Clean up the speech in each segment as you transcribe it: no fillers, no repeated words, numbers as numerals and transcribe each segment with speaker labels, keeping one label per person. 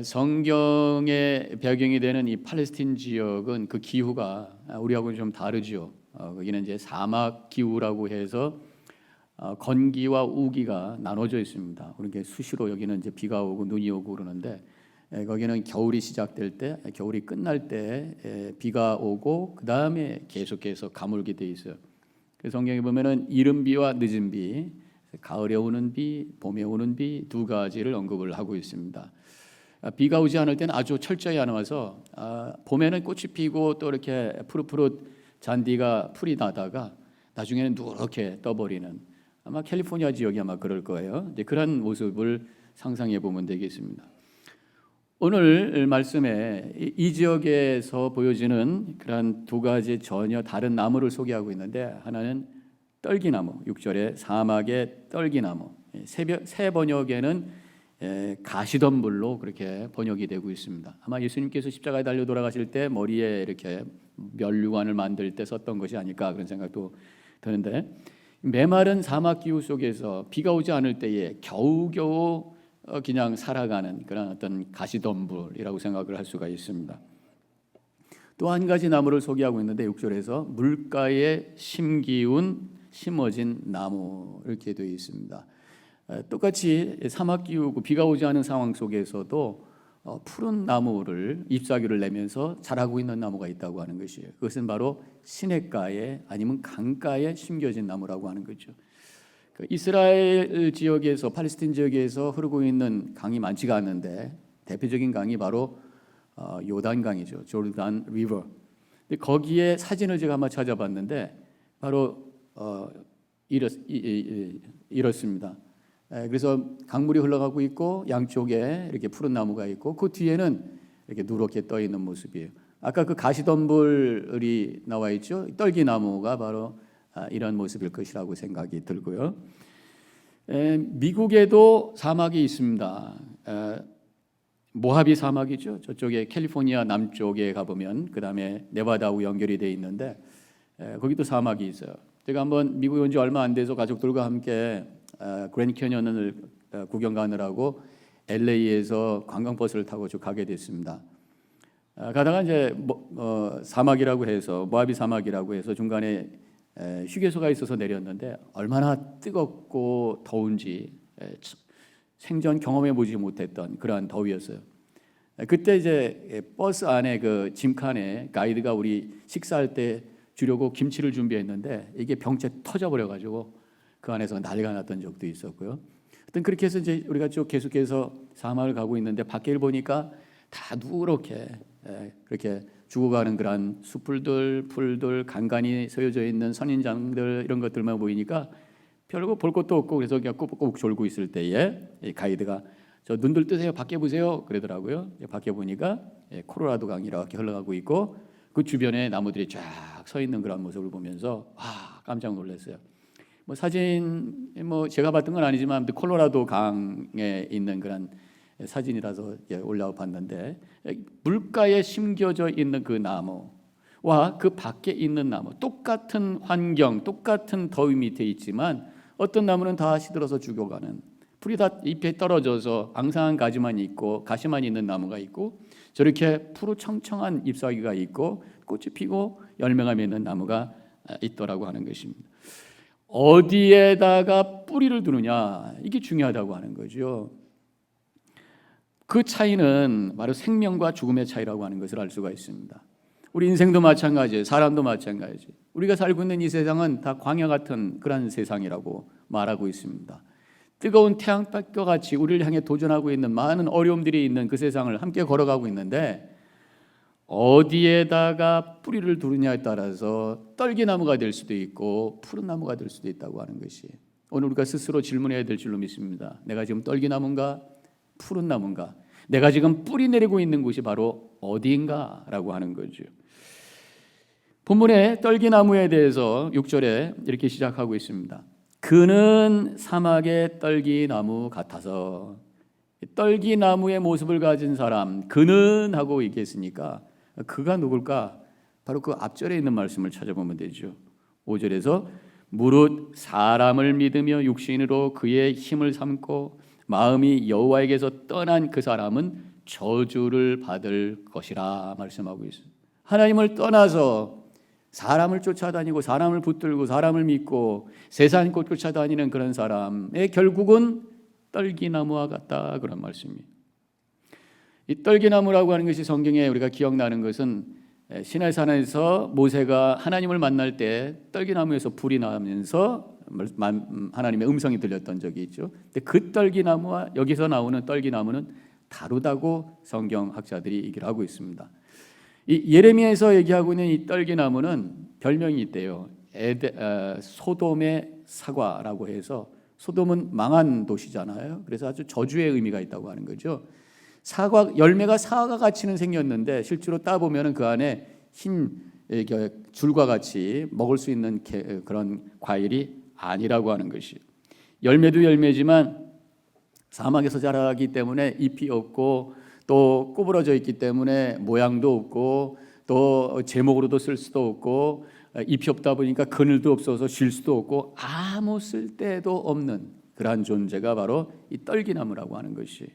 Speaker 1: 성경의 배경이 되는 이 팔레스틴 지역은 그 기후가 우리하고는 좀 다르죠. 거기는 이제 사막 기후라고 해서 건기와 우기가 나눠져 있습니다. 그렇게 수시로 여기는 이제 비가 오고 눈이 오고 그러는데, 거기는 겨울이 시작될 때, 겨울이 끝날 때 비가 오고 그 다음에 계속해서 가물게 돼 있어요. 그래서 성경에 보면은 이른 비와 늦은 비, 가을에 오는 비, 봄에 오는 비 두 가지를 언급을 하고 있습니다. 비가 오지 않을 때는 아주 철저히 안 와서 봄에는 꽃이 피고 또 이렇게 푸릇푸릇 잔디가 풀이 나다가 나중에는 누렇게 떠버리는, 아마 캘리포니아 지역이 아마 그럴 거예요. 이제 그런 모습을 상상해 보면 되겠습니다. 오늘 말씀에 이 지역에서 보여지는 그런 두 가지 전혀 다른 나무를 소개하고 있는데, 하나는 떨기나무, 6절에 사막의 떨기나무, 새 번역에는 가시덤불로 그렇게 번역이 되고 있습니다. 아마 예수님께서 십자가에 달려 돌아가실 때 머리에 이렇게 면류관을 만들 때 썼던 것이 아닐까 그런 생각도 드는데, 메마른 사막 기후 속에서 비가 오지 않을 때에 겨우겨우 그냥 살아가는 그런 어떤 가시덤불이라고 생각을 할 수가 있습니다. 또 한 가지 나무를 소개하고 있는데 6절에서 물가에 심어진 나무 이렇게 되어 있습니다. 똑같이 사막 기후고 비가 오지 않은 상황 속에서도 푸른 나무를 잎사귀를 내면서 자라고 있는 나무가 있다고 하는 것이에요. 그것은 바로 시냇가에 아니면 강가에 심겨진 나무라고 하는 거죠. 이스라엘 지역에서, 팔레스틴 지역에서 흐르고 있는 강이 많지가 않는데 대표적인 강이 바로 요단강이죠. 조르단 리버. 거기에 사진을 제가 한번 찾아봤는데 바로 이렇습니다. 그래서 강물이 흘러가고 있고 양쪽에 이렇게 푸른 나무가 있고 그 뒤에는 이렇게 누렇게 떠 있는 모습이에요. 아까 그 가시덤불이 나와 있죠. 떨기나무가 바로 이런 모습일 것이라고 생각이 들고요. 미국에도 사막이 있습니다. 모하비 사막이죠. 저쪽에 캘리포니아 남쪽에 가보면 그 다음에 네바다하고 연결이 되어 있는데 거기도 사막이 있어요. 제가 한번 미국에 온 지 얼마 안 돼서 가족들과 함께 그랜드 캐년을 구경 가느라고 LA에서 관광버스를 타고 쭉 가게 됐습니다. 가다가 이제 사막이라고 해서 모하비 사막이라고 해서 중간에 휴게소가 있어서 내렸는데 얼마나 뜨겁고 더운지 생전 경험해 보지 못했던 그러한 더위였어요. 그때 이제 버스 안에 그 짐칸에 가이드가 우리 식사할 때 주려고 김치를 준비했는데 이게 병째 터져버려 가지고 그 안에서 난리가 났던 적도 있었고요. 하여튼 그렇게 해서 이제 우리가 쭉 계속해서 사막을 가고 있는데 밖을 보니까 다 누렇게 그렇게 죽어가는 그런 숲풀들, 풀들, 간간히 서여져 있는 선인장들 이런 것들만 보이니까 별거 볼 것도 없고, 그래서 그냥 꾹꾹 졸고 있을 때에 가이드가 저 눈들 뜨세요, 밖에 보세요 그러더라고요. 밖에 보니까 코로라도 강이 이렇게 흘러가고 있고 그 주변에 나무들이 쫙 서 있는 그런 모습을 보면서 깜짝 놀랐어요. 사진 제가 봤던 건 아니지만 콜로라도 강에 있는 그런 사진이라서 올라와 봤는데, 물가에 심겨져 있는 그 나무와 그 밖에 있는 나무, 똑같은 환경, 똑같은 더위 밑에 있지만 어떤 나무는 다 시들어서 죽어가는, 풀이 다 잎에 떨어져서 앙상한 가지만 있고 가시만 있는 나무가 있고, 저렇게 푸르청청한 잎사귀가 있고 꽃이 피고 열매가 맺는 나무가 있더라고 하는 것입니다. 어디에다가 뿌리를 두느냐, 이게 중요하다고 하는 거죠. 그 차이는 바로 생명과 죽음의 차이라고 하는 것을 알 수가 있습니다. 우리 인생도 마찬가지예요. 사람도 마찬가지예요. 우리가 살고 있는 이 세상은 다 광야 같은 그런 세상이라고 말하고 있습니다. 뜨거운 태양빛과 같이 우리를 향해 도전하고 있는 많은 어려움들이 있는 그 세상을 함께 걸어가고 있는데, 어디에다가 뿌리를 두느냐에 따라서 떨기나무가 될 수도 있고 푸른 나무가 될 수도 있다고 하는 것이, 오늘 우리가 스스로 질문해야 될 줄로 믿습니다. 내가 지금 떨기나무인가 푸른 나무인가? 내가 지금 뿌리 내리고 있는 곳이 바로 어디인가라고 하는 거죠. 본문의 떨기나무에 대해서 6절에 이렇게 시작하고 있습니다. 그는 사막의 떨기나무 같아서. 떨기나무의 모습을 가진 사람, 그는 하고 얘기했으니까 그가 누굴까? 바로 그 앞절에 있는 말씀을 찾아보면 되죠. 5절에서 무릇 사람을 믿으며 육신으로 그의 힘을 삼고 마음이 여호와에게서 떠난 그 사람은 저주를 받을 것이라 말씀하고 있어요. 하나님을 떠나서 사람을 쫓아다니고 사람을 붙들고 사람을 믿고 세상 꽃 쫓아다니는 그런 사람의 결국은 떨기나무와 같다, 그런 말씀입니다. 이 떨기나무라고 하는 것이 성경에 우리가 기억나는 것은 시내산에서 모세가 하나님을 만날 때 떨기나무에서 불이 나면서 하나님의 음성이 들렸던 적이 있죠. 근데 그 떨기나무와 여기서 나오는 떨기나무는 다르다고 성경학자들이 얘기를 하고 있습니다. 이 예레미야에서 얘기하고 있는 이 떨기나무는 별명이 있대요. 소돔의 사과라고 해서, 소돔은 망한 도시잖아요. 그래서 아주 저주의 의미가 있다고 하는 거죠. 사과 열매가 사과 같이는 생겼는데 실제로 따보면 그 안에 흰 줄과 같이 먹을 수 있는 그런 과일이 아니라고 하는 것이, 열매도 열매지만 사막에서 자라기 때문에 잎이 없고 또 구부러져 있기 때문에 모양도 없고 또 제목으로도 쓸 수도 없고 잎이 없다 보니까 그늘도 없어서 쉴 수도 없고 아무 쓸데도 없는 그러한 존재가 바로 이 떨기나무라고 하는 것이,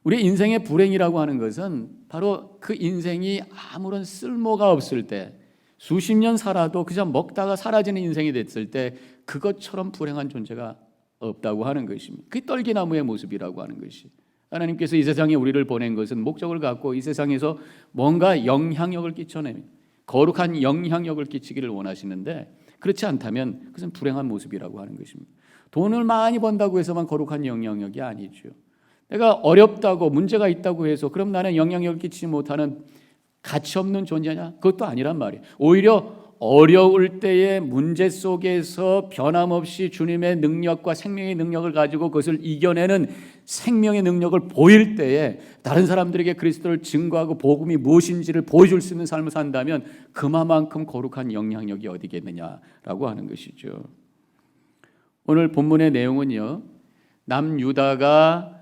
Speaker 1: 우리 인생의 불행이라고 하는 것은 바로 그 인생이 아무런 쓸모가 없을 때, 수십 년 살아도 그저 먹다가 사라지는 인생이 됐을 때 그것처럼 불행한 존재가 없다고 하는 것입니다. 그게 떨기나무의 모습이라고 하는 것이, 하나님께서 이 세상에 우리를 보낸 것은 목적을 갖고 이 세상에서 뭔가 영향력을 끼쳐내는, 거룩한 영향력을 끼치기를 원하시는데, 그렇지 않다면 그것은 불행한 모습이라고 하는 것입니다. 돈을 많이 번다고 해서만 거룩한 영향력이 아니죠. 내가 어렵다고 문제가 있다고 해서 그럼 나는 영향력을 끼치지 못하는 가치 없는 존재냐? 그것도 아니란 말이에요. 오히려 어려울 때의 문제 속에서 변함없이 주님의 능력과 생명의 능력을 가지고 그것을 이겨내는 생명의 능력을 보일 때에 다른 사람들에게 그리스도를 증거하고 복음이 무엇인지를 보여줄 수 있는 삶을 산다면 그만큼 거룩한 영향력이 어디겠느냐라고 하는 것이죠. 오늘 본문의 내용은요, 남유다가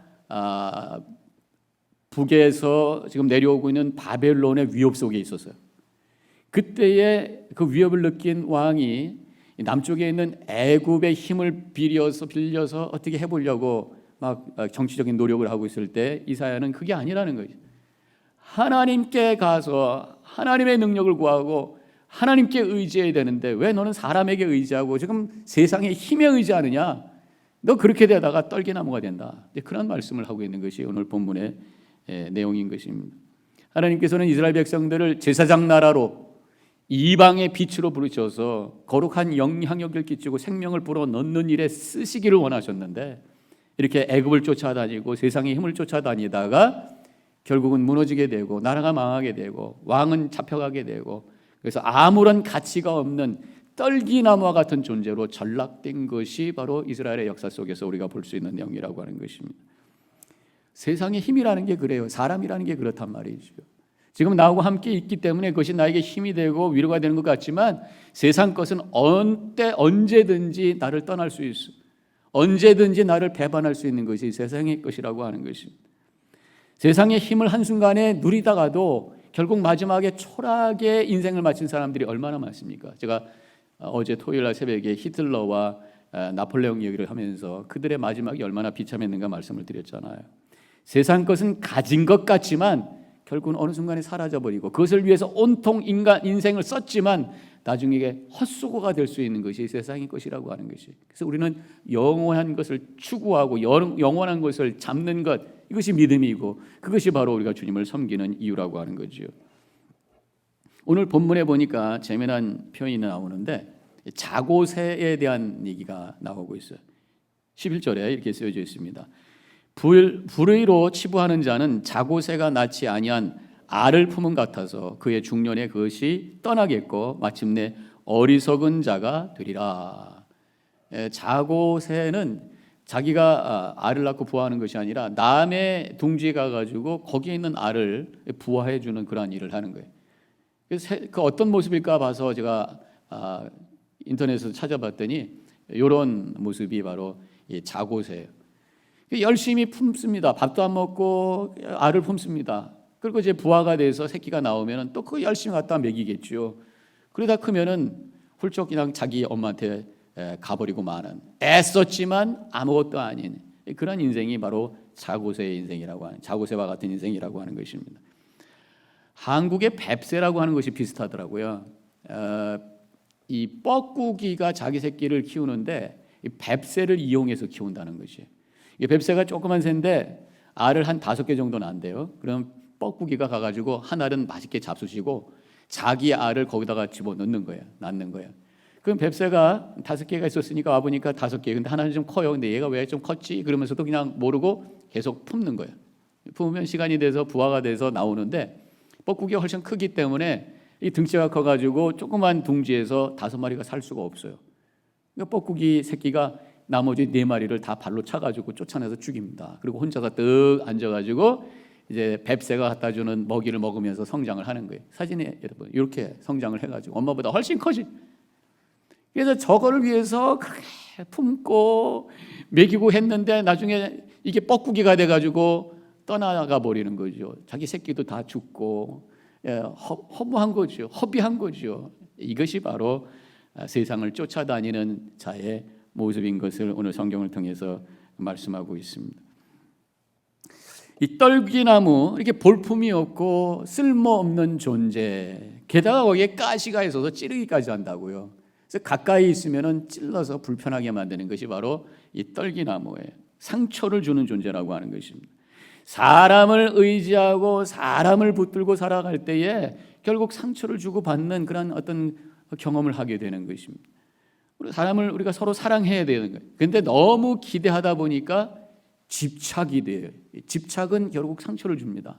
Speaker 1: 북에서 지금 내려오고 있는 바벨론의 위협 속에 있었어요. 그때에 그 위협을 느낀 왕이 남쪽에 있는 애굽의 힘을 빌려서 어떻게 해보려고 막 정치적인 노력을 하고 있을 때 이사야는 그게 아니라는 거죠. 하나님께 가서 하나님의 능력을 구하고 하나님께 의지해야 되는데 왜 너는 사람에게 의지하고 지금 세상의 힘에 의지하느냐? 너 그렇게 되다가 떨기나무가 된다. 그런 말씀을 하고 있는 것이 오늘 본문의 내용인 것입니다. 하나님께서는 이스라엘 백성들을 제사장 나라로 이방의 빛으로 부르셔서 거룩한 영향력을 끼치고 생명을 불어넣는 일에 쓰시기를 원하셨는데, 이렇게 애굽을 쫓아다니고 세상의 힘을 쫓아다니다가 결국은 무너지게 되고 나라가 망하게 되고 왕은 잡혀가게 되고, 그래서 아무런 가치가 없는 떨기나무와 같은 존재로 전락된 것이 바로 이스라엘의 역사 속에서 우리가 볼 수 있는 내용이라고 하는 것입니다. 세상의 힘이라는 게 그래요. 사람이라는 게 그렇단 말이죠. 지금 나하고 함께 있기 때문에 그것이 나에게 힘이 되고 위로가 되는 것 같지만 세상 것은 언제든지 나를 떠날 수 있어. 언제든지 나를 배반할 수 있는 것이 세상의 것이라고 하는 것입니다. 세상의 힘을 한순간에 누리다가도 결국 마지막에 초라하게 인생을 마친 사람들이 얼마나 많습니까? 제가 어제 토요일 날 새벽에 히틀러와 나폴레옹 얘기를 하면서 그들의 마지막이 얼마나 비참했는가 말씀을 드렸잖아요. 세상 것은 가진 것 같지만 결국은 어느 순간에 사라져버리고 그것을 위해서 온통 인생을 썼지만 나중에 헛수고가 될 수 있는 것이 세상의 것이라고 하는 것이. 그래서 우리는 영원한 것을 추구하고 영원한 것을 잡는 것, 이것이 믿음이고 그것이 바로 우리가 주님을 섬기는 이유라고 하는 거죠. 오늘 본문에 보니까 재미난 표현이 나오는데 자고새에 대한 얘기가 나오고 있어요. 11절에 이렇게 쓰여져 있습니다. 불의로 치부하는 자는 자고새가 낳지 아니한 알을 품은 같아서 그의 중년에 그것이 떠나겠고 마침내 어리석은 자가 되리라. 자고새는 자기가 알을 낳고 부화하는 것이 아니라 남의 둥지에 가가지고 거기에 있는 알을 부화해 주는 그러한 일을 하는 거예요. 그래서 그 어떤 모습일까 봐서 제가 인터넷에서 찾아봤더니 이런 모습이 바로 이 자고새예요. 열심히 품습니다. 밥도 안 먹고 알을 품습니다. 그리고 이제 부화가 돼서 새끼가 나오면 또 그 열심히 갖다 먹이겠죠. 그러다 크면은 훌쩍 그냥 자기 엄마한테 가버리고 마는, 애썼지만 아무것도 아닌 그런 인생이 바로 자고세의 인생이라고 하는, 자고세와 같은 인생이라고 하는 것입니다. 한국의 뱁새라고 하는 것이 비슷하더라고요. 이 뻐꾸기가 자기 새끼를 키우는데 이 뱁새를 이용해서 키운다는 것이에요. 이 뱁새가 조그만 새인데 알을 한 5개 정도는 안 돼요. 그럼 뻐꾸기가 가가지고 한 알은 맛있게 잡수시고 자기 알을 거기다가 집어넣는 거예요. 낳는 거예요. 그럼 뱁새가 5개가 있었으니까 와보니까 5개. 근데 하나는 좀 커요. 근데 얘가 왜 좀 컸지? 그러면서도 그냥 모르고 계속 품는 거예요. 품으면 시간이 돼서 부화가 돼서 나오는데 뻐꾸기가 훨씬 크기 때문에 이 등치가 커가지고 조그만 둥지에서 5마리가 살 수가 없어요. 그러니까 뻐꾸기 새끼가 나머지 4마리를 다 발로 차가지고 쫓아내서 죽입니다. 그리고 혼자서 떡 앉아가지고 이제 뱁새가 갖다 주는 먹이를 먹으면서 성장을 하는 거예요. 사진에 여러분 이렇게 성장을 해가지고 엄마보다 훨씬 커지. 그래서 저거를 위해서 크게 품고 먹이고 했는데 나중에 이게 뻐꾸기가 돼가지고 떠나가 버리는 거죠. 자기 새끼도 다 죽고 허무한 거죠. 허비한 거죠. 이것이 바로 세상을 쫓아다니는 자의 모습인 것을 오늘 성경을 통해서 말씀하고 있습니다. 이 떨기나무 이렇게 볼품이 없고 쓸모없는 존재, 게다가 거기에 가시가 있어서 찌르기까지 한다고요. 그래서 가까이 있으면은 찔러서 불편하게 만드는 것이 바로 이 떨기나무예요. 상처를 주는 존재라고 하는 것입니다. 사람을 의지하고 사람을 붙들고 살아갈 때에 결국 상처를 주고 받는 그런 어떤 경험을 하게 되는 것입니다. 사람을 우리가 서로 사랑해야 되는 거예요. 그런데 너무 기대하다 보니까 집착이 돼요. 집착은 결국 상처를 줍니다.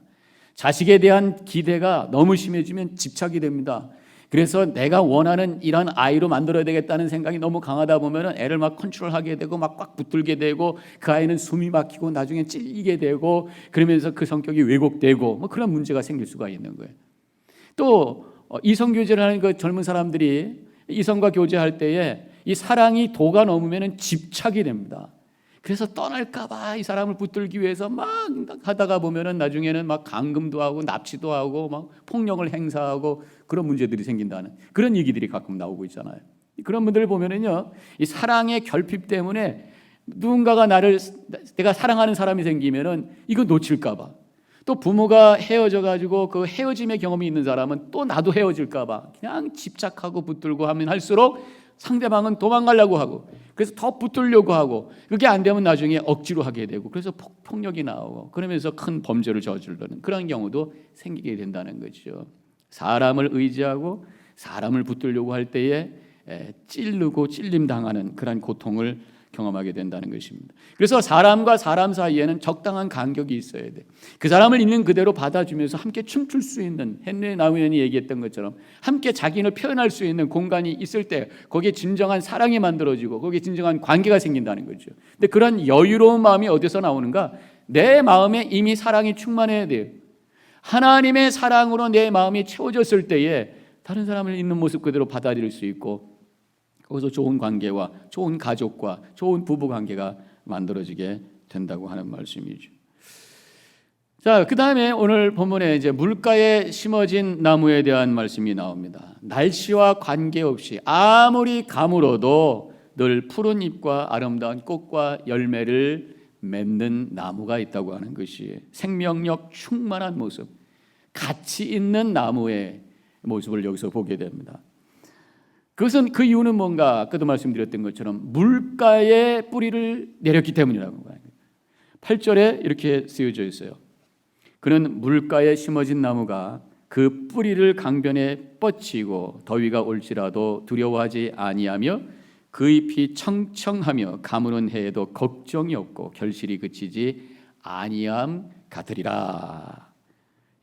Speaker 1: 자식에 대한 기대가 너무 심해지면 집착이 됩니다. 그래서 내가 원하는 이런 아이로 만들어야 되겠다는 생각이 너무 강하다 보면은 애를 막 컨트롤하게 되고 막 꽉 붙들게 되고 그 아이는 숨이 막히고 나중에 찔리게 되고 그러면서 그 성격이 왜곡되고 뭐 그런 문제가 생길 수가 있는 거예요. 또 이성 교제를 하는 그 젊은 사람들이 이성과 교제할 때에 이 사랑이 도가 넘으면은 집착이 됩니다. 그래서 떠날까봐 이 사람을 붙들기 위해서 막 하다가 보면은 나중에는 막 감금도 하고 납치도 하고 막 폭력을 행사하고 그런 문제들이 생긴다는 그런 얘기들이 가끔 나오고 있잖아요. 그런 분들을 보면은요, 이 사랑의 결핍 때문에 누군가가 내가 사랑하는 사람이 생기면은 이거 놓칠까봐, 또 부모가 헤어져 가지고 그 헤어짐의 경험이 있는 사람은 또 나도 헤어질까봐 그냥 집착하고 붙들고 하면 할수록 상대방은 도망가려고 하고 그래서 더 붙들려고 하고 그게 안 되면 나중에 억지로 하게 되고 그래서 폭력이 나오고 그러면서 큰 범죄를 저지르는 그런 경우도 생기게 된다는 거죠. 사람을 의지하고 사람을 붙들려고 할 때에 찔르고 찔림당하는 그런 고통을 경험하게 된다는 것입니다. 그래서 사람과 사람 사이에는 적당한 간격이 있어야 돼. 그 사람을 있는 그대로 받아주면서 함께 춤출 수 있는 헨리 나우엔이 얘기했던 것처럼 함께 자기를 표현할 수 있는 공간이 있을 때 거기에 진정한 사랑이 만들어지고 거기에 진정한 관계가 생긴다는 거죠. 근데 그런 여유로운 마음이 어디서 나오는가? 내 마음에 이미 사랑이 충만해야 돼요. 하나님의 사랑으로 내 마음이 채워졌을 때에 다른 사람을 있는 모습 그대로 받아들일 수 있고 거기서 좋은 관계와 좋은 가족과 좋은 부부 관계가 만들어지게 된다고 하는 말씀이죠. 자, 그 다음에 오늘 본문에 이제 물가에 심어진 나무에 대한 말씀이 나옵니다. 날씨와 관계없이 아무리 가물어도 늘 푸른 잎과 아름다운 꽃과 열매를 맺는 나무가 있다고 하는 것이 생명력 충만한 모습, 가치 있는 나무의 모습을 여기서 보게 됩니다. 그것은 그 이유는 뭔가 아까도 말씀드렸던 것처럼 물가에 뿌리를 내렸기 때문이라고 봐요. 8절에 이렇게 쓰여져 있어요. 그는 물가에 심어진 나무가 그 뿌리를 강변에 뻗치고 더위가 올지라도 두려워하지 아니하며 그 잎이 청청하며 가무는 해에도 걱정이 없고 결실이 그치지 아니함 같으리라.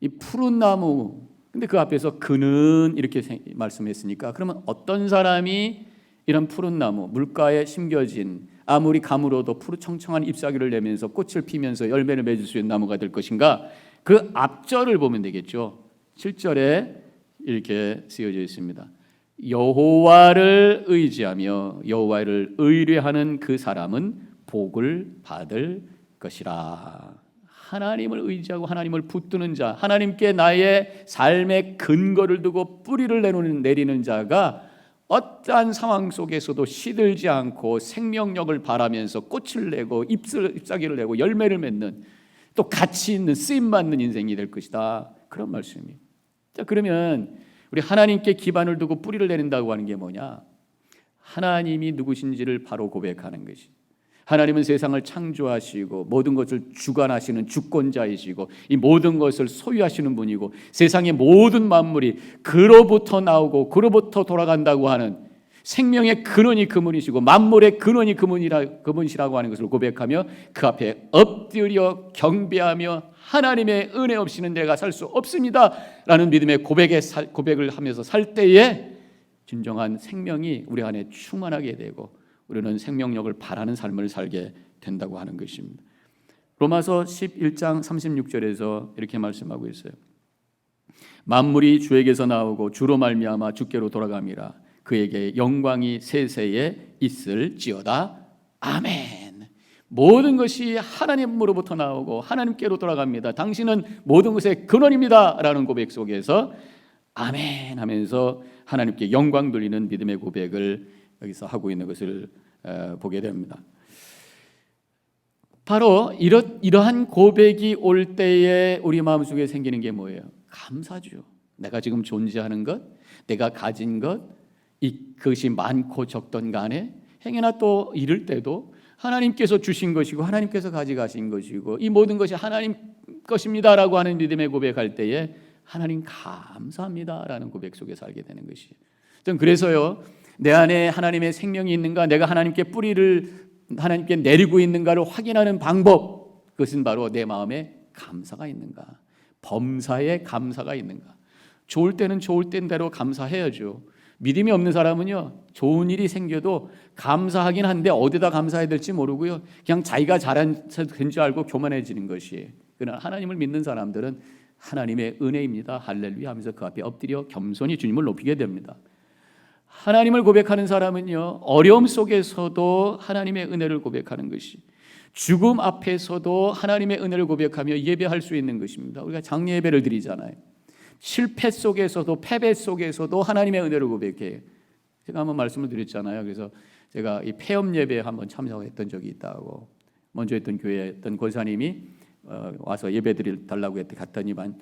Speaker 1: 이 푸른 나무, 근데 그 앞에서 그는 이렇게 말씀했으니까 그러면 어떤 사람이 이런 푸른 나무 물가에 심겨진 아무리 가물어도 푸르청청한 잎사귀를 내면서 꽃을 피면서 열매를 맺을 수 있는 나무가 될 것인가? 그 앞절을 보면 되겠죠. 7절에 이렇게 쓰여져 있습니다. 여호와를 의지하며 여호와를 의뢰하는 그 사람은 복을 받을 것이라. 하나님을 의지하고 하나님을 붙드는 자, 하나님께 나의 삶의 근거를 두고 뿌리를 내리는 자가 어떠한 상황 속에서도 시들지 않고 생명력을 발하면서 꽃을 내고 잎사귀를 내고 열매를 맺는, 또 가치 있는 쓰임받는 인생이 될 것이다, 그런 말씀이에요. 자, 그러면 우리 하나님께 기반을 두고 뿌리를 내린다고 하는 게 뭐냐? 하나님이 누구신지를 바로 고백하는 것이. 하나님은 세상을 창조하시고 모든 것을 주관하시는 주권자이시고 이 모든 것을 소유하시는 분이고 세상의 모든 만물이 그로부터 나오고 그로부터 돌아간다고 하는 생명의 근원이 그분이시고 만물의 근원이 그분이시라고 하는 것을 고백하며 그 앞에 엎드려 경배하며 하나님의 은혜 없이는 내가 살 수 없습니다 라는 믿음의 고백을 하면서 살 때에 진정한 생명이 우리 안에 충만하게 되고 우리는 생명력을 발하는 삶을 살게 된다고 하는 것입니다. 로마서 11장 36절에서 이렇게 말씀하고 있어요. 만물이 주에게서 나오고 주로 말미암아 주께로 돌아감이라. 그에게 영광이 세세에 있을지어다. 아멘. 모든 것이 하나님으로부터 나오고 하나님께로 돌아갑니다. 당신은 모든 것의 근원입니다 라는 고백 속에서 아멘 하면서 하나님께 영광 돌리는 믿음의 고백을 여기서 하고 있는 것을 보게 됩니다. 바로 이러한 고백이 올 때에 우리 마음속에 생기는 게 뭐예요? 감사죠. 내가 지금 존재하는 것, 내가 가진 것, 그것이 많고 적던 간에 행여나 또 이럴 때도 하나님께서 주신 것이고 하나님께서 가져가신 것이고 이 모든 것이 하나님 것입니다라고 하는 믿음의 고백할 때에 하나님 감사합니다라는 고백 속에 살게 되는 것이에요. 전 그래서요, 내 안에 하나님의 생명이 있는가, 내가 하나님께 뿌리를 하나님께 내리고 있는가를 확인하는 방법, 그것은 바로 내 마음에 감사가 있는가, 범사에 감사가 있는가. 좋을 때는 좋을 때대로 감사해야죠. 믿음이 없는 사람은요, 좋은 일이 생겨도 감사하긴 한데 어디다 감사해야 될지 모르고요, 그냥 자기가 잘한 줄 알고 교만해지는 것이에요. 그러나 하나님을 믿는 사람들은 하나님의 은혜입니다, 할렐루야 하면서 그 앞에 엎드려 겸손히 주님을 높이게 됩니다. 하나님을 고백하는 사람은요, 어려움 속에서도 하나님의 은혜를 고백하는 것이, 죽음 앞에서도 하나님의 은혜를 고백하며 예배할 수 있는 것입니다. 우리가 장례 예배를 드리잖아요. 실패 속에서도 패배 속에서도 하나님의 은혜를 고백해요. 제가 한번 말씀을 드렸잖아요. 그래서 제가 이 폐업 예배에 한번 참석했던 적이 있다고. 먼저 했던 교회에 있던 권사님이 와서 예배 달라고 갔더니만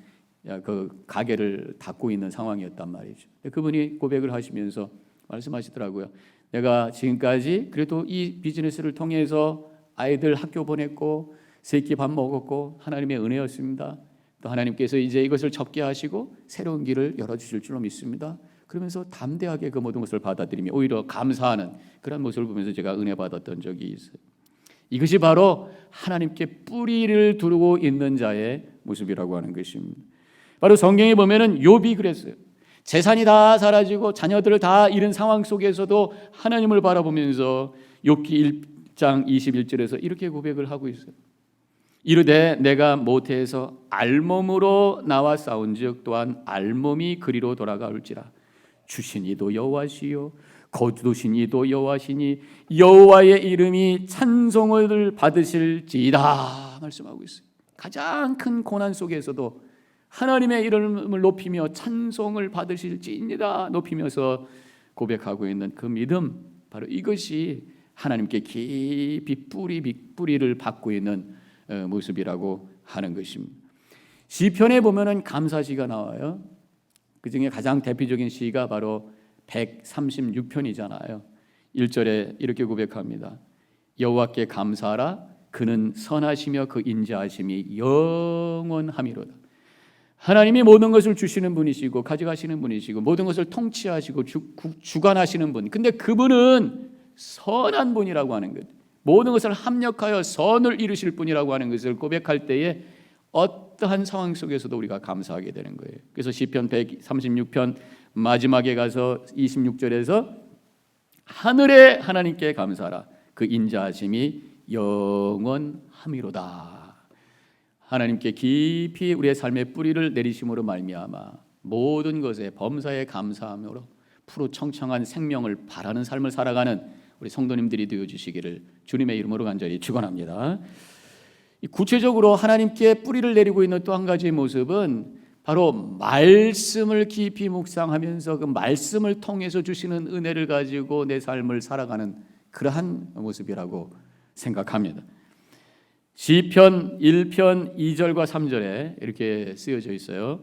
Speaker 1: 그 가게를 닫고 있는 상황이었단 말이죠. 그분이 고백을 하시면서 말씀하시더라고요. 내가 지금까지 그래도 이 비즈니스를 통해서 아이들 학교 보냈고 세 끼 밥 먹었고 하나님의 은혜였습니다. 또 하나님께서 이제 이것을 접게 하시고 새로운 길을 열어주실 줄로 믿습니다. 그러면서 담대하게 그 모든 것을 받아들이며 오히려 감사하는 그런 모습을 보면서 제가 은혜 받았던 적이 있어요. 이것이 바로 하나님께 뿌리를 두르고 있는 자의 모습이라고 하는 것입니다. 바로 성경에 보면은 욥이 그랬어요. 재산이 다 사라지고 자녀들을 다 잃은 상황 속에서도 하나님을 바라보면서 욥기 1장 21절에서 이렇게 고백을 하고 있어요. 이르되 내가 모태에서 알몸으로 나와 싸운즉 또한 알몸이 그리로 돌아가올지라. 주신 이도 여호와시요 거두신 이도 여호와시니 여호와의 이름이 찬송을 받으실지이다 말씀하고 있어요. 가장 큰 고난 속에서도 하나님의 이름을 높이며 찬송을 받으실지입니다 높이면서 고백하고 있는 그 믿음, 바로 이것이 하나님께 깊이 뿌리를 받고 있는 모습이라고 하는 것입니다. 시편에 보면은 감사시가 나와요. 그 중에 가장 대표적인 시가 바로 136편이잖아요. 1절에 이렇게 고백합니다. 여호와께 감사하라. 그는 선하시며 그 인자하심이 영원함이로다. 하나님이 모든 것을 주시는 분이시고 가져가시는 분이시고 모든 것을 통치하시고 주관하시는 분. 근데 그분은 선한 분이라고 하는 것. 모든 것을 합력하여 선을 이루실 분이라고 하는 것을 고백할 때에 어떠한 상황 속에서도 우리가 감사하게 되는 거예요. 그래서 시편 136편 마지막에 가서 26절에서 하늘의 하나님께 감사하라. 그 인자하심이 영원함이로다. 하나님께 깊이 우리의 삶의 뿌리를 내리심으로 말미암아 모든 것에 범사에 감사함으로 푸르 청청한 생명을 바라는 삶을 살아가는 우리 성도님들이 되어주시기를 주님의 이름으로 간절히 축원합니다. 구체적으로 하나님께 뿌리를 내리고 있는 또 한 가지의 모습은 바로 말씀을 깊이 묵상하면서 그 말씀을 통해서 주시는 은혜를 가지고 내 삶을 살아가는 그러한 모습이라고 생각합니다. 시편 1편 2절과 3절에 이렇게 쓰여져 있어요.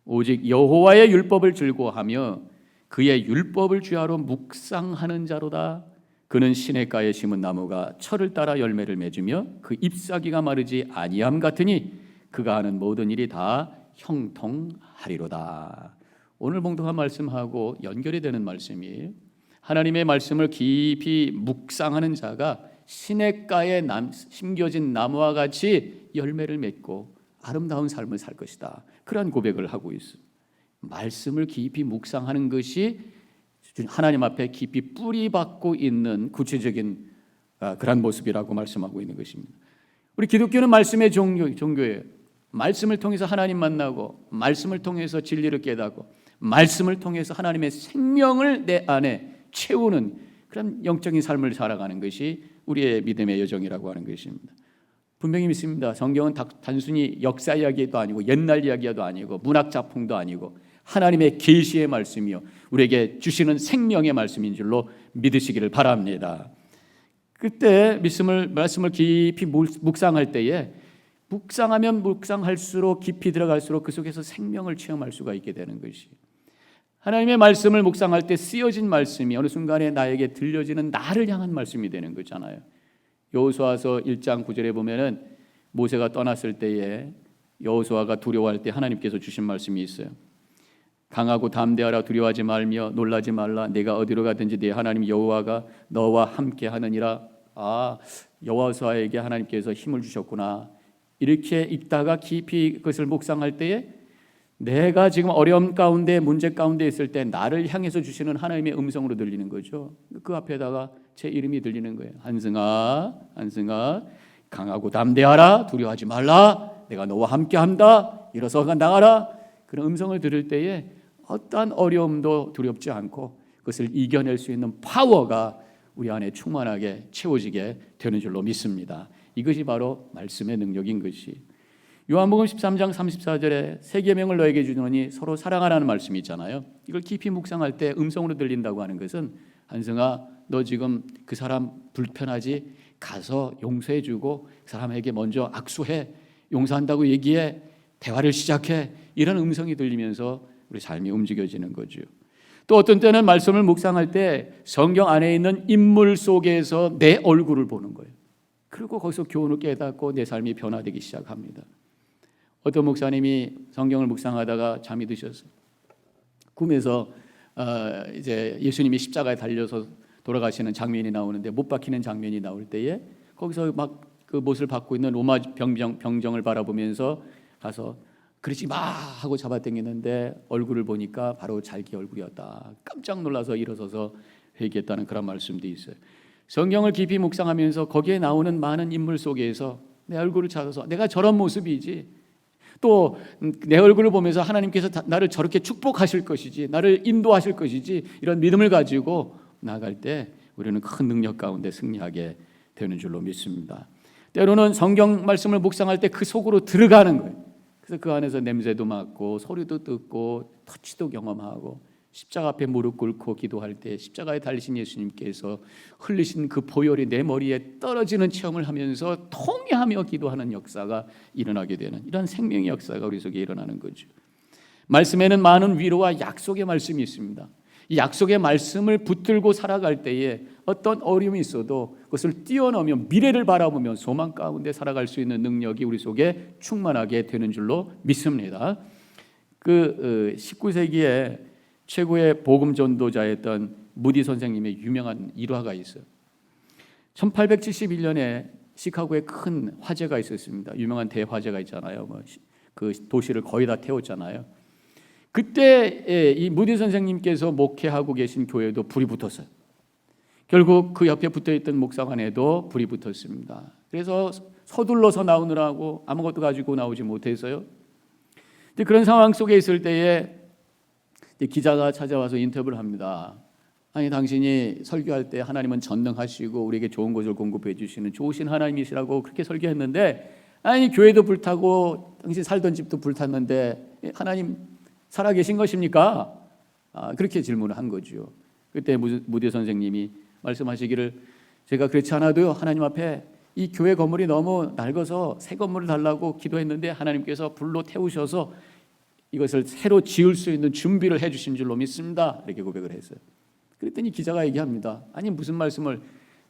Speaker 1: 오직 여호와의 율법을 즐거워하며 그의 율법을 주야로 묵상하는 자로다. 그는 시냇가에 심은 나무가 철을 따라 열매를 맺으며 그 잎사귀가 마르지 아니함 같으니 그가 하는 모든 일이 다 형통하리로다. 오늘 봉독한 말씀하고 연결이 되는 말씀이에요. 하나님의 말씀을 깊이 묵상하는 자가 시냇가에 심겨진 나무와 같이 열매를 맺고 아름다운 삶을 살 것이다. 그런 고백을 하고 있습니다. 말씀을 깊이 묵상하는 것이 하나님 앞에 깊이 뿌리박고 있는 구체적인 그런 모습이라고 말씀하고 있는 것입니다. 우리 기독교는 말씀의 종교예요. 말씀을 통해서 하나님 만나고, 말씀을 통해서 진리를 깨닫고, 말씀을 통해서 하나님의 생명을 내 안에 채우는 그런 영적인 삶을 살아가는 것이 우리의 믿음의 여정이라고 하는 것입니다. 분명히 믿습니다. 성경은 단순히 역사 이야기도 아니고 옛날 이야기도 아니고 문학 작품도 아니고 하나님의 계시의 말씀이요 우리에게 주시는 생명의 말씀인 줄로 믿으시기를 바랍니다. 그때 말씀을 깊이 묵상할 때에 묵상하면 묵상할수록 깊이 들어갈수록 그 속에서 생명을 체험할 수가 있게 되는 것이 하나님의 말씀을 묵상할 때 쓰여진 말씀이 어느 순간에 나에게 들려지는 나를 향한 말씀이 되는 거잖아요. 여호수아서 1장 9절에 보면은 모세가 떠났을 때에 여호수아가 두려워할 때 하나님께서 주신 말씀이 있어요. 강하고 담대하라 두려워하지 말며 놀라지 말라 내가 어디로 가든지 네 하나님 여호와가 너와 함께 하느니라. 여호수아에게 하나님께서 힘을 주셨구나. 이렇게 읽다가 깊이 그것을 묵상할 때에 내가 지금 어려움 가운데 문제 가운데 있을 때 나를 향해서 주시는 하나님의 음성으로 들리는 거죠. 그 앞에다가 제 이름이 들리는 거예요. 한승아, 한승아, 강하고 담대하라, 두려워하지 말라, 내가 너와 함께한다, 일어서가 나가라. 그런 음성을 들을 때에 어떠한 어려움도 두렵지 않고 그것을 이겨낼 수 있는 파워가 우리 안에 충만하게 채워지게 되는 줄로 믿습니다. 이것이 바로 말씀의 능력인 것이. 요한복음 13장 34절에 새 계명을 너에게 주노니 서로 사랑하라는 말씀이 있잖아요. 이걸 깊이 묵상할 때 음성으로 들린다고 하는 것은 한승아 너 지금 그 사람 불편하지? 가서 용서해 주고 그 사람에게 먼저 악수해, 용서한다고 얘기해, 대화를 시작해. 이런 음성이 들리면서 우리 삶이 움직여지는 거죠. 또 어떤 때는 말씀을 묵상할 때 성경 안에 있는 인물 속에서 내 얼굴을 보는 거예요. 그리고 거기서 교훈을 깨닫고 내 삶이 변화되기 시작합니다. 어떤 목사님이 성경을 묵상하다가 잠이 드셨어요. 꿈에서 이제 예수님이 십자가에 달려서 돌아가시는 장면이 나오는데 못 박히는 장면이 나올 때에 거기서 막 그 못을 받고 있는 로마 병정을 바라보면서 가서 그러지 마 하고 잡아당기는데 얼굴을 보니까 바로 자기 얼굴이었다. 깜짝 놀라서 일어서서 회개했다는 그런 말씀도 있어요. 성경을 깊이 묵상하면서 거기에 나오는 많은 인물 속에서 내 얼굴을 찾아서 내가 저런 모습이지, 또 내 얼굴을 보면서 하나님께서 나를 저렇게 축복하실 것이지, 나를 인도하실 것이지, 이런 믿음을 가지고 나아갈 때 우리는 큰 능력 가운데 승리하게 되는 줄로 믿습니다. 때로는 성경 말씀을 묵상할 때 그 속으로 들어가는 거예요. 그래서 그 안에서 냄새도 맡고 소리도 듣고 터치도 경험하고 십자가 앞에 무릎 꿇고 기도할 때 십자가에 달리신 예수님께서 흘리신 그 보혈이 내 머리에 떨어지는 체험을 하면서 통회하며 기도하는 역사가 일어나게 되는 이런 생명의 역사가 우리 속에 일어나는 거죠. 말씀에는 많은 위로와 약속의 말씀이 있습니다. 이 약속의 말씀을 붙들고 살아갈 때에 어떤 어려움이 있어도 그것을 뛰어넘으며 미래를 바라보며 소망 가운데 살아갈 수 있는 능력이 우리 속에 충만하게 되는 줄로 믿습니다. 그 19세기에 최고의 복음 전도자였던 무디 선생님의 유명한 일화가 있어요. 1871년에 시카고에 큰 화재가 있었습니다. 유명한 대화재가 있잖아요. 그 도시를 거의 다 태웠잖아요. 그때 이 무디 선생님께서 목회하고 계신 교회도 불이 붙었어요. 결국 그 옆에 붙어있던 목사관에도 불이 붙었습니다. 그래서 서둘러서 나오느라고 아무것도 가지고 나오지 못해서요. 그런 상황 속에 있을 때에 기자가 찾아와서 인터뷰를 합니다. 아니 당신이 설교할 때 하나님은 전능하시고 우리에게 좋은 것을 공급해 주시는 좋으신 하나님이시라고 그렇게 설교했는데, 아니 교회도 불타고 당신 살던 집도 불탔는데 하나님 살아계신 것입니까? 그렇게 질문을 한 거죠. 그때 무대 선생님이 말씀하시기를, 제가 그렇지 않아도요, 하나님 앞에 이 교회 건물이 너무 낡아서 새 건물을 달라고 기도했는데 하나님께서 불로 태우셔서 이것을 새로 지을 수 있는 준비를 해주신 줄로 믿습니다. 이렇게 고백을 했어요. 그랬더니 기자가 얘기합니다. 아니 무슨 말씀을,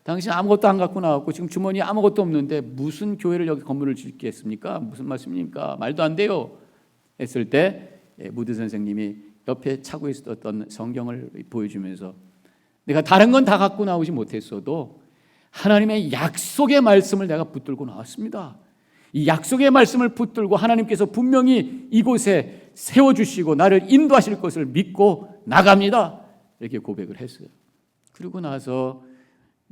Speaker 1: 당신 아무것도 안 갖고 나왔고 지금 주머니에 아무것도 없는데 무슨 교회를 여기 건물을 짓겠습니까? 무슨 말씀입니까? 말도 안 돼요. 했을 때 무드 선생님이 옆에 차고 있었던 성경을 보여주면서, 내가 다른 건 다 갖고 나오지 못했어도 하나님의 약속의 말씀을 내가 붙들고 나왔습니다. 이 약속의 말씀을 붙들고 하나님께서 분명히 이곳에 세워주시고 나를 인도하실 것을 믿고 나갑니다. 이렇게 고백을 했어요. 그리고 나서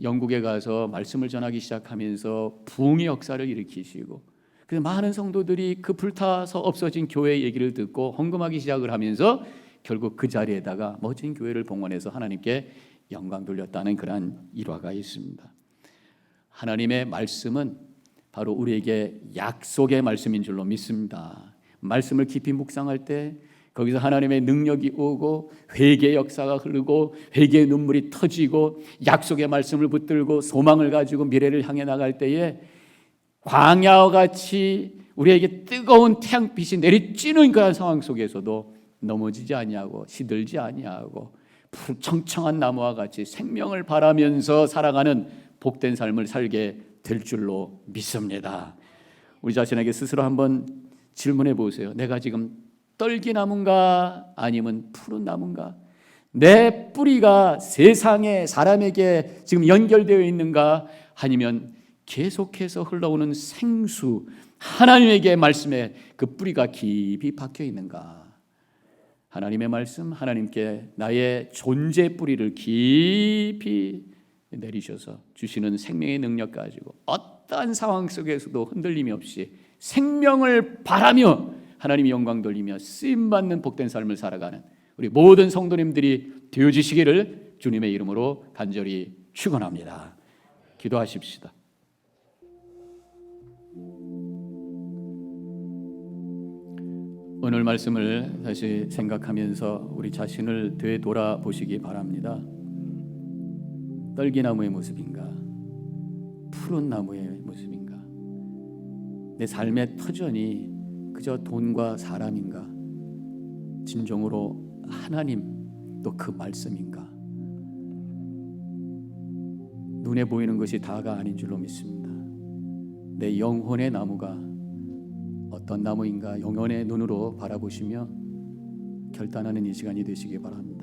Speaker 1: 영국에 가서 말씀을 전하기 시작하면서 부흥의 역사를 일으키시고, 그래서 많은 성도들이 그 불타서 없어진 교회의 얘기를 듣고 헌금하기 시작을 하면서 결국 그 자리에다가 멋진 교회를 봉헌해서 하나님께 영광 돌렸다는 그러한 일화가 있습니다. 하나님의 말씀은 바로 우리에게 약속의 말씀인 줄로 믿습니다. 말씀을 깊이 묵상할 때 거기서 하나님의 능력이 오고 회개의 역사가 흐르고 회개의 눈물이 터지고 약속의 말씀을 붙들고 소망을 가지고 미래를 향해 나갈 때에 광야와 같이 우리에게 뜨거운 태양빛이 내리쬐는 그런 상황 속에서도 넘어지지 아니하고 시들지 아니하고 청청한 나무와 같이 생명을 바라면서 살아가는 복된 삶을 살게 될 줄로 믿습니다. 우리 자신에게 스스로 한번 질문해 보세요. 내가 지금 떨기나무인가 아니면 푸른 나무인가? 내 뿌리가 세상에 사람에게 지금 연결되어 있는가? 아니면 계속해서 흘러오는 생수 하나님에게 말씀에 그 뿌리가 깊이 박혀 있는가? 하나님의 말씀, 하나님께 나의 존재 뿌리를 깊이 내리셔서 주시는 생명의 능력 가지고 어떠한 상황 속에서도 흔들림이 없이 생명을 바라며 하나님의 영광 돌리며 쓰임받는 복된 삶을 살아가는 우리 모든 성도님들이 되어주시기를 주님의 이름으로 간절히 축원합니다. 기도하십시다. 오늘 말씀을 다시 생각하면서 우리 자신을 되돌아보시기 바랍니다. 떨기나무의 모습인가? 푸른 나무의 모습인가? 내 삶의 터전이 그저 돈과 사람인가? 진정으로 하나님 또 그 말씀인가? 눈에 보이는 것이 다가 아닌 줄로 믿습니다. 내 영혼의 나무가 어떤 나무인가 영혼의 눈으로 바라보시며 결단하는 이 시간이 되시기 바랍니다.